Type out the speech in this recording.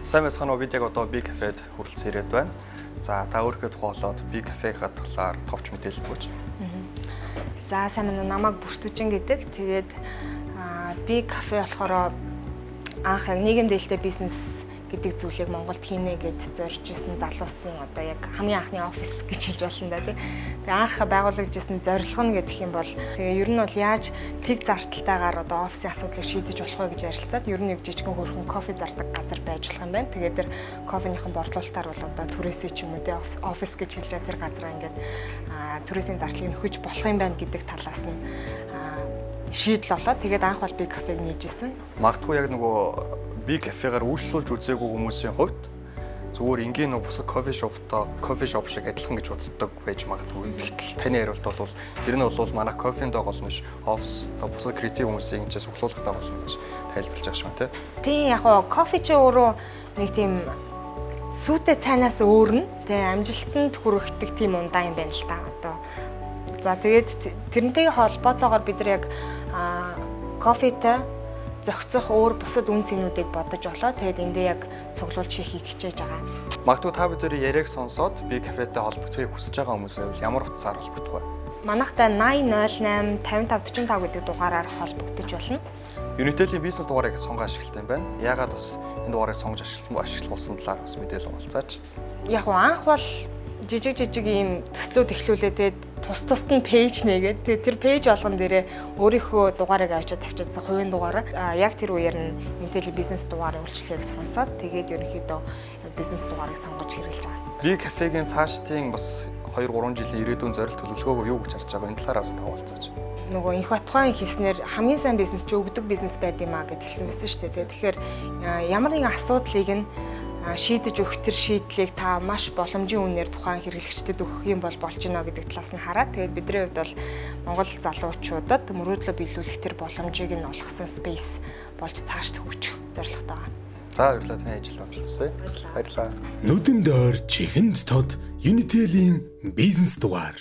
Сайн байцгаана уу, бид яг одоо B Cafe-д хүрэлцэн ирээд байна. За та өөрийнхөө тухайлаад B Cafe-ийн талаар товч мэдээлэл өгөөч. За сайн байна уу, намайг Бүртүжин гэдэг. Тэгээд B Cafe болохоор анх яг нийгэм дээлтэй бизнес гэдэг зүйлийг Монголд хийнэ гэд зорж исэн залуусын одоо яг хамгийн анхны офис гэж хэлж болно да тий. Тэгээ анх байгуулагдсан зорилго нь гэдэг юм бол тэгээ ер нь бол яаж клик зардалтайгаар одоо офисын асуудлыг шийдэж болох вэ гэж ярилцаад ер нь нэг жижигхэн хөрхөн кофе зардаг газар байж болох юм байна. Тэгээд тэр кофеныхон борлуулалтаар бол одоо түрээсээ ч юм уу тий офис гэж хэлж байгаа тэр газараа ингээд түрээсийн зардлыг нөхөж болох юм байна гэдэг талаас нь шийдэл болоод тэгээд анх бол B Cafe-г нээжсэн. Магадгүй яг нөгөө B Cafe-гаар үйлчлүүлж үзээгүй хүмүүсийн хувьд зүгээр ингийн нэг бусад кофе шоп шиг адилхан гэж боддог байж магадгүй. Гэтэл таны хариулт бол тэр нь бол манай кофенд байгаа болно ш. Офис бусад креатив хүмүүсийн ингэж суглуулгатай болно гэж тайлбарлаж байгаа шүү тий. Яг гоо кофе чи өөрөө нэг тийм сүйтэй цайнаас өөр нь тий амжилтанд хүрэх тийм ундаа юм байна л та одоо. За тэгээд тэрнтэй холбоотойгоор бид нар яг кофетэй зохицох өөр бусад үн цэнүүдийг бодож олоо. Тэгээд эндээ яг цуглуулж хийхийг хичээж байгаа. Магадгүй та бидний яриаг сонсоод B Cafe-тэй холбогдохыг хүсэж байгаа хүмүүсээ ямар утсаар холбогдох вэ? Манайхтай 8008 5545 гэдэг дугаараар холбогдож болно. Unitel-ийн бизнес дугаарыг сонгож ашиглалтай юм байна. Яагаад бас энэ дугаарыг сонгож ашигласан талаар бас мэдээлэл олцооч. Яг анх бол жижиг ийм төслүүд эхлүүлээ. Тэгээд тус нь пэйж нээгээд тэр пэйж болгон дээрээ өөрийнхөө дугаарыг авчиад тавьчихсан хувийн дугаараа яг тэр үеэр нь Intel бизнес дугаарыг үйлчлэгийг сонсоод тэгээд ерөнхийдөө бизнес дугаарыг сонгож хэрэглэж байгаа. B Cafe-гийн цаашдын бас 2-3 жилийн ирээдүйн зорилт төлөвлөгөөгөө юу гэж харж байгаа энэ талаар бас тавуулцаач. Нөгөө инх батгайн хэлснээр хамгийн сайн бизнес чи өгдөг бизнес байд юм а гэж хэлсэн байсан шүү дээ. Тэгэхээр ямар нэгэн асуудлыг нь шийдэж өгөх тэр шийдлийг та маш боломжийн үнээр тухайн хэрэглэгчдэд өгөх юм бол болж гинэ гэдэг талаас нь хараад тэгээд бидний хувьд бол Монгол залуучуудад мөрөөдлөө биелүүлэх тэр боломжийг нь олгосон space болж цаашд хөгжих зорилготой байна. За баярлалаа таны ажил амжилтсаа. Баярлалаа. Нүдэнд ойр чихэнд тод Unitel-ийн бизнес дугаар